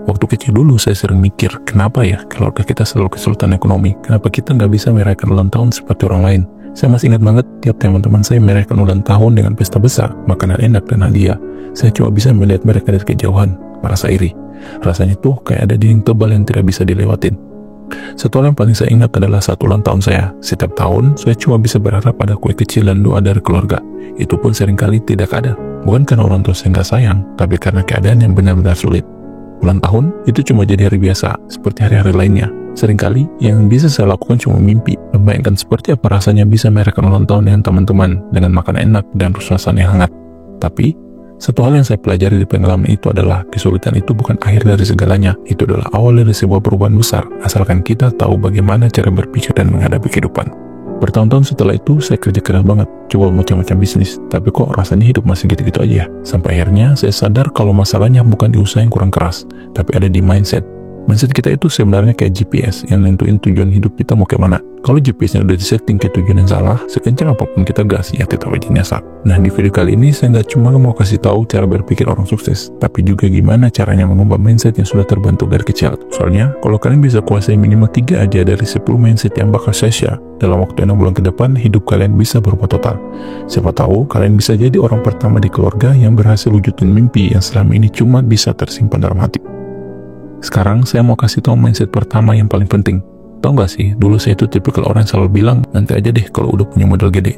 Waktu kecil dulu saya sering mikir, kenapa ya keluarga kita selalu kesulitan ekonomi? Kenapa kita nggak bisa merayakan ulang tahun seperti orang lain? Saya masih ingat banget tiap teman-teman saya merayakan ulang tahun dengan pesta besar, makanan enak dan hadiah. Saya cuma bisa melihat mereka dari kejauhan, merasa iri. Rasanya tuh kayak ada dinding tebal yang tidak bisa dilewatin. Satu hal yang paling saya ingat adalah saat ulang tahun saya. Setiap tahun, saya cuma bisa berharap pada kue kecil dan doa dari keluarga. Itu pun seringkali tidak ada. Bukan karena orang tua saya nggak sayang, tapi karena keadaan yang benar-benar sulit. Ulang tahun itu cuma jadi hari biasa, seperti hari-hari lainnya. Seringkali, yang bisa saya lakukan cuma mimpi, membayangkan seperti apa rasanya bisa merayakan ulang tahun dengan teman-teman, dengan makan enak dan suasana yang hangat. Tapi, satu hal yang saya pelajari di pengalaman itu adalah kesulitan itu bukan akhir dari segalanya. Itu adalah awal dari sebuah perubahan besar, asalkan kita tahu bagaimana cara berpikir dan menghadapi kehidupan. Bertahun-tahun setelah itu, saya kerja keras banget, coba macam-macam bisnis, tapi kok rasanya hidup masih gitu-gitu aja ya. Sampai akhirnya, saya sadar kalau masalahnya bukan di usaha yang kurang keras, tapi ada di mindset. Mindset kita itu sebenarnya kayak GPS yang nentuin tujuan hidup kita mau kemana. Kalau GPS-nya udah disetting ke tujuan yang salah, sekencang apapun kita gas, ya tetap aja nyasar. Nah, di video kali ini saya nggak cuma mau kasih tahu cara berpikir orang sukses, tapi juga gimana caranya mengubah mindset yang sudah terbentuk dari kecil. Soalnya, kalau kalian bisa kuasai minimal 3 aja dari 10 mindset yang bakal saya share, dalam waktu 6 bulan ke depan, hidup kalian bisa berubah total. Siapa tahu, kalian bisa jadi orang pertama di keluarga yang berhasil wujudin mimpi yang selama ini cuma bisa tersimpan dalam hati. Sekarang saya mau kasih tahu mindset pertama yang paling penting. Tahu gak sih, dulu saya itu tipikal orang yang selalu bilang, nanti aja deh kalau udah punya modal gede.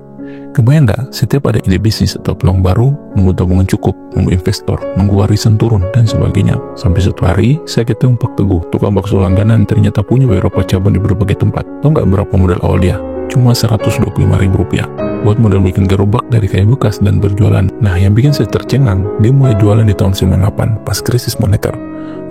Kebayang gak, setiap ada ide bisnis atau peluang baru, nunggu tabungan cukup, nunggu investor, nunggu warisan turun, dan sebagainya. Sampai suatu hari, saya ketemu Pak Teguh, tukang bakso langganan ternyata punya beberapa cabang di berbagai tempat. Tahu gak berapa modal awal dia? Cuma Rp125.000. Buat modal bikin gerobak dari kayu bekas dan berjualan. Nah, yang bikin saya tercengang, dia mulai jualan di tahun 98, pas krisis moneter.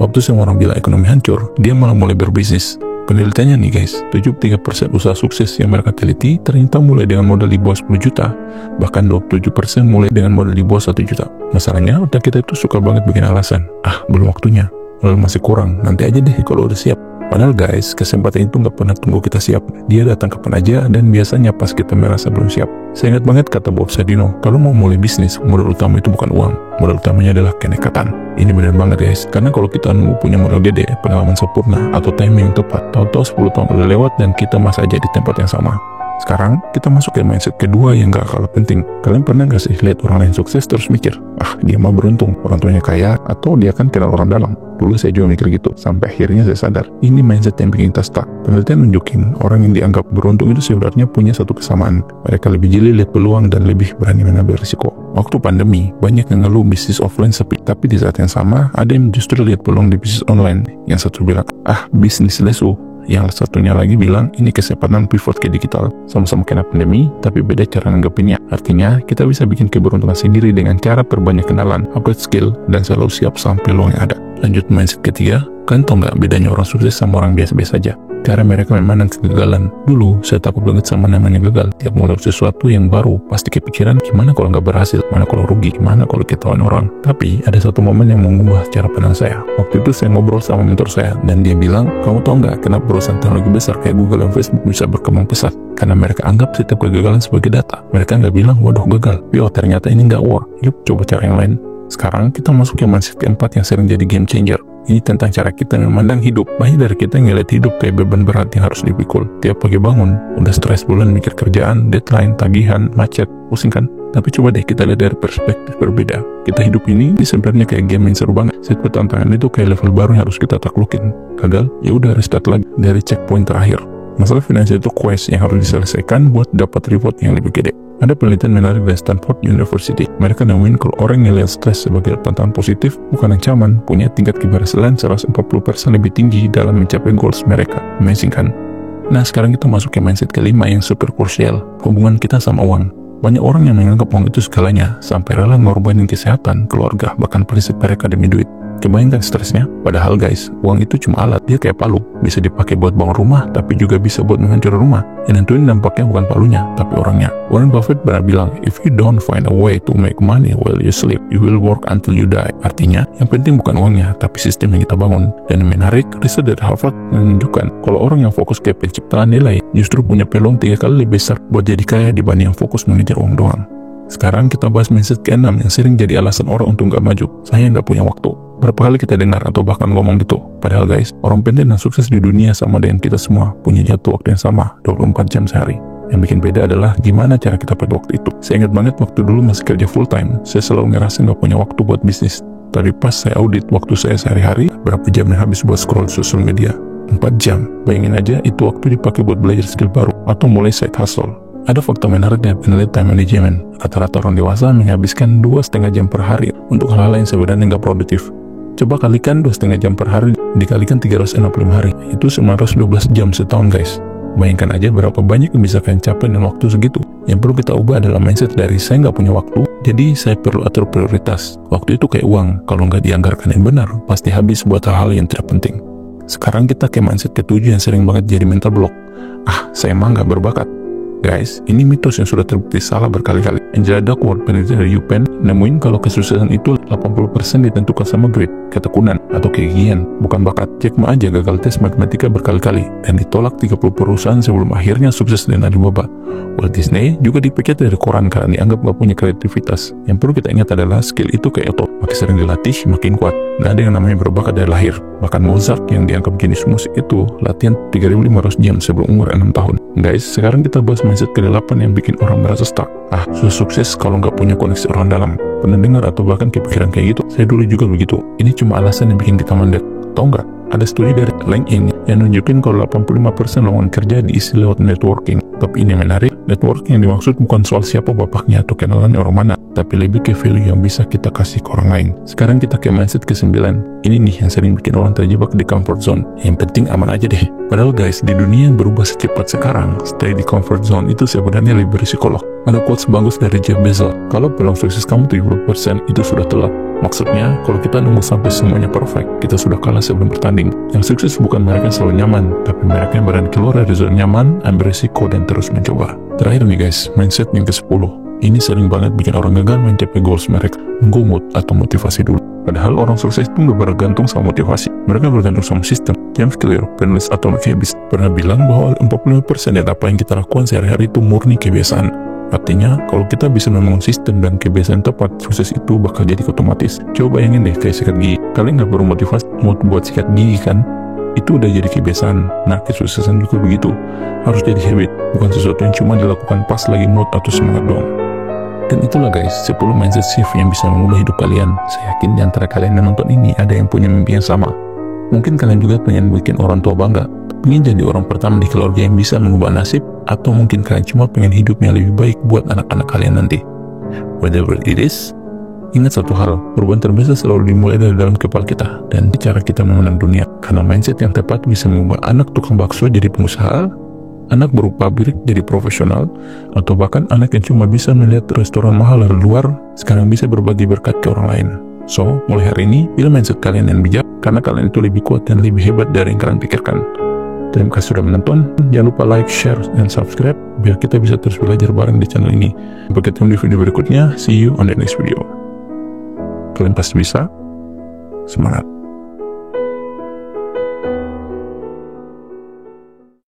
Waktu semua orang bilang ekonomi hancur, dia malah mulai berbisnis. Penelitiannya nih guys, 73% usaha sukses yang mereka teliti ternyata mulai dengan modal di bawah 10 juta, bahkan 27% mulai dengan modal di bawah 1 juta. Masalahnya, otak kita itu suka banget bikin alasan, belum waktunya, masih kurang, nanti aja deh kalau udah siap. Padahal guys, kesempatan itu nggak pernah tunggu kita siap. Dia datang kapan aja dan biasanya pas kita merasa belum siap. Saya ingat banget kata Bob Sadino, kalau mau mulai bisnis, modal utama itu bukan uang. Modal utamanya adalah kenekatan. Ini benar banget guys, karena kalau kita nunggu punya modal gede, pengalaman sempurna, atau timing yang tepat, tahu-tahu 10 tahun udah lewat dan kita masih aja di tempat yang sama. Sekarang, kita masuk ke mindset kedua yang gak kalah penting. Kalian pernah gak sih lihat orang lain sukses terus mikir, dia mah beruntung, orang tuanya kaya, atau dia kan kenal orang dalam. Dulu saya juga mikir gitu, sampai akhirnya saya sadar, ini mindset yang bikin kita stuck. Penelitian nunjukin, orang yang dianggap beruntung itu sebenarnya punya satu kesamaan. Mereka lebih jeli lihat peluang dan lebih berani mengambil risiko. Waktu pandemi, banyak yang ngeluh bisnis offline sepi, tapi di saat yang sama, ada yang justru lihat peluang di bisnis online. Yang satu bilang, bisnis lesu. Yang satunya lagi bilang, ini kesempatan pivot ke digital. Sama-sama kena pandemi, tapi beda cara nanggepinnya. Artinya, kita bisa bikin keberuntungan sendiri dengan cara perbanyak kenalan, upgrade skill, dan selalu siap sampai peluang yang ada. Lanjut mindset ketiga, kalian tau nggak bedanya orang sukses sama orang biasa-biasa aja? Cara mereka memandang kegagalan. Dulu, saya takut banget sama namanya gagal. Tiap mulai sesuatu yang baru, pasti kepikiran, gimana kalau nggak berhasil? Mana kalau rugi? Gimana kalau ketahuan orang? Tapi, ada satu momen yang mengubah cara pandang saya. Waktu itu saya ngobrol sama mentor saya, dan dia bilang, kamu tau nggak kenapa perusahaan teknologi besar kayak Google dan Facebook bisa berkembang pesat? Karena mereka anggap setiap kegagalan sebagai data. Mereka nggak bilang, waduh gagal. Ternyata ini nggak work. Yuk, coba cara yang lain. Sekarang kita masuk ke mindset keempat yang sering jadi game changer. Ini tentang cara kita memandang hidup. Banyak dari kita ngeliat hidup kayak beban berat yang harus dipikul. Tiap pagi bangun, udah stres bulan mikir kerjaan, deadline, tagihan, macet, pusing kan? Tapi coba deh kita lihat dari perspektif berbeda. Kita hidup ini sebenarnya kayak game yang seru banget. Setiap tantangan itu kayak level baru yang harus kita taklukin. Gagal, ya udah restart lagi dari checkpoint terakhir. Masalah finansial itu quest yang harus diselesaikan buat dapat reward yang lebih gede. Ada penelitian menarik dari Stanford University. Mereka nemuin kalau orang yang lihat stres sebagai tantangan positif, bukan ancaman, punya tingkat keberhasilan 140% lebih tinggi dalam mencapai goals mereka. Amazing kan? Nah, sekarang kita masuk ke mindset kelima yang super krusial, hubungan kita sama uang. Banyak orang yang menganggap uang itu segalanya, sampai rela ngorbanin kesehatan, keluarga, bahkan prinsip mereka demi duit. Kebayangkan stresnya? Padahal guys, uang itu cuma alat, dia kayak palu. Bisa dipakai buat bangun rumah, tapi juga bisa buat menghancur rumah. Yang nentuin dampaknya bukan palunya, tapi orangnya. Warren Buffett pernah bilang, if you don't find a way to make money while you sleep, you will work until you die. Artinya, yang penting bukan uangnya, tapi sistem yang kita bangun. Dan yang menarik, riset dari Harvard menunjukkan, kalau orang yang fokus ke penciptaan nilai, justru punya peluang 3 kali lebih besar buat jadi kaya dibanding yang fokus mengejar uang doang. Sekarang kita bahas mindset ke-6 yang sering jadi alasan orang untuk nggak maju. Saya nggak punya waktu. Berapa kali kita dengar atau bahkan ngomong gitu. Padahal guys, orang penting dan sukses di dunia sama dengan kita semua, punya jatuh waktu yang sama, 24 jam sehari. Yang bikin beda adalah gimana cara kita pada waktu itu. Saya ingat banget waktu dulu masih kerja full time, saya selalu ngerasa nggak punya waktu buat bisnis. Tapi pas saya audit waktu saya sehari-hari, berapa jam yang habis buat scroll sosial media? 4 jam. Bayangin aja itu waktu dipakai buat belajar skill baru atau mulai side hustle. Ada fakta menarik dari penelitian time management. Rata-rata orang dewasa menghabiskan 2,5 jam per hari untuk hal-hal yang sebenarnya nggak produktif. Coba kalikan 2,5 jam per hari dikalikan 365 hari, itu 912 jam setahun guys. Bayangkan aja berapa banyak yang bisa kalian capai dalam waktu segitu. Yang perlu kita ubah adalah mindset dari saya nggak punya waktu, jadi saya perlu atur prioritas. Waktu itu kayak uang, kalau nggak dianggarkan yang benar, pasti habis buat hal-hal yang tidak penting. Sekarang kita kayak mindset ketujuh yang sering banget jadi mental block. Saya emang nggak berbakat. Guys, ini mitos yang sudah terbukti salah berkali-kali. Angela Duckworth, peneliti dari UPenn, nemuin kalau kesuksesan itu 80% ditentukan sama grit, ketekunan, atau kegigihan, bukan bakat. Jack Ma aja gagal tes matematika berkali-kali, dan ditolak 30 perusahaan sebelum akhirnya sukses dengan Alibaba. Walt Disney juga dipecat dari koran karena dianggap gak punya kreativitas. Yang perlu kita ingat adalah skill itu kayak otot, makin sering dilatih, makin kuat. Gak ada yang namanya berbakat dari lahir. Bahkan Mozart yang dianggap jenis musik itu latihan 3.500 jam sebelum umur 6 tahun. Guys, sekarang kita bahas mindset ke-8 yang bikin orang merasa stuck. Susah sukses kalau nggak punya koneksi orang dalam. Pernah dengar atau bahkan kepikiran kayak gitu? Saya dulu juga begitu. Ini cuma alasan yang bikin kita mandek. Tahu nggak? Ada studi dari LinkedIn yang nunjukin kalau 85% lowongan kerja diisi lewat networking. Tapi ini menarik, networking yang dimaksud bukan soal siapa bapaknya atau kenalan orang mana, tapi lebih ke value yang bisa kita kasih ke orang lain. Sekarang kita ke mindset ke-9. Ini nih yang sering bikin orang terjebak di comfort zone. Yang penting aman aja deh. Padahal guys, di dunia yang berubah secepat sekarang, stay di comfort zone itu sebenarnya lebih berisiko loh. Ada quotes bagus dari Jeff Bezos, kalau peluang sukses kamu 70% itu sudah telat. Maksudnya, kalau kita nunggu sampai semuanya perfect, kita sudah kalah sebelum bertanding. Yang sukses bukan mereka yang selalu nyaman, tapi mereka yang berani keluar dari zona nyaman, ambil risiko, dan terus mencoba. Terakhir nih guys, mindset yang ke-10. Ini sering banget bikin orang gagal mencapai goals mereka, nunggu mood atau motivasi dulu. Padahal orang sukses itu nggak bergantung sama motivasi. Mereka bergantung sama sistem. James Clear, penulis Atomic Habits, pernah bilang bahwa 45% dari apa yang kita lakukan sehari-hari itu murni kebiasaan. Artinya, kalau kita bisa membangun sistem dan kebiasaan tepat, sukses itu bakal jadi otomatis. Coba bayangin deh kayak sikat gigi. Kalian nggak perlu motivasi mau buat sikat gigi kan? Itu udah jadi kebiasaan. Nah, kesuksesan juga begitu. Harus jadi habit, bukan sesuatu yang cuma dilakukan pas lagi mood atau semangat doang. Dan itulah guys, 10 mindset shift yang bisa mengubah hidup kalian. Saya yakin di antara kalian yang nonton ini ada yang punya mimpi yang sama. Mungkin kalian juga pengen bikin orang tua bangga, pengen jadi orang pertama di keluarga yang bisa mengubah nasib, atau mungkin kalian cuma pengen hidup yang lebih baik buat anak-anak kalian nanti. Whatever it is, ingat satu hal, perubahan terbesar selalu dimulai dari dalam kepala kita dan cara kita memandang dunia. Karena mindset yang tepat bisa mengubah anak tukang bakso jadi pengusaha, anak buruh pabrik jadi profesional, atau bahkan anak yang cuma bisa melihat restoran mahal dari luar, sekarang bisa berbagi berkat ke orang lain. So, mulai hari ini, pilih mindset kalian yang bijak, karena kalian itu lebih kuat dan lebih hebat dari yang kalian pikirkan. Terima kasih sudah menonton. Jangan lupa like, share, dan subscribe biar kita bisa terus belajar bareng di channel ini. Sampai ketemu di video berikutnya. See you on the next video. Kalian pasti bisa. Semangat.